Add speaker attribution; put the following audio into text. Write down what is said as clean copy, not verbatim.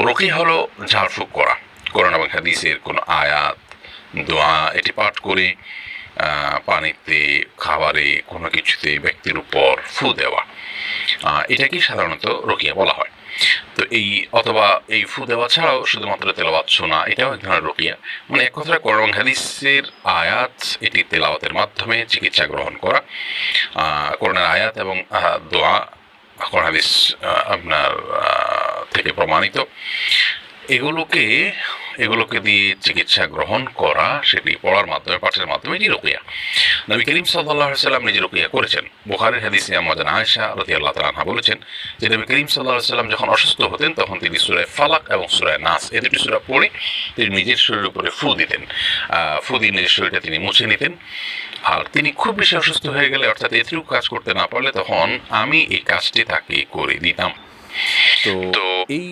Speaker 1: রুকিয়া হলো ঝাড়ফুঁক করা, কোরআন এবং হাদিসের কোনো আয়াত, দোয়া এটি পাঠ করে পানিতে, খাবারে, কোনো কিছুতে ব্যক্তির উপর ফু দেওয়া, এটাকেই সাধারণত রুকিয়া বলা হয়। তো অথবা এই ফু দেওয়া ছাড়াও শুধুমাত্র তেলাওয়াত শোনা, এটাও এক ধরনের রুকিয়া। মানে এক কথায় কোরআন এবং হাদিসের আয়াত এটি তেলাওয়াতের মাধ্যমে চিকিৎসা গ্রহণ করা, কোরআনের আয়াত এবং দোয়া কোরআন হাদিস আপনার থেকে প্রমাণিত, এগুলোকে দিয়ে চিকিৎসা গ্রহণ করা, সেটি পড়ার মাধ্যমে, পাঠের মাধ্যমে, এটি রুকিয়া। নবী করিম সাল্লাল্লাহু আলাইহি ওয়াসাল্লাম নিজে রুকিয়া করেছেন। বুখারীর হাদিসে আম্মা জান আয়েশা রাদিয়াল্লাহু তাআলা আনহা বলেছেন যে নবী করিম সাল্লাল্লাহু আলাইহি ওয়াসাল্লাম যখন অসুস্থ হতেন তখন তিনি সূরা ফালাক এবং সূরা নাস এই দুটি সূরা পড়ে তিনি নিজের শরীরের উপরে ফু দিতেন। ফু দিয়ে নিজের শরীরটা তিনি মুছে নিতেন। আর তিনি খুব বেশি অসুস্থ হয়ে গেলে, অর্থাৎ এতটুকু কাজ করতে না পারলে, তখন আমি এই কাজটি তাকে করে দিতাম। তো এই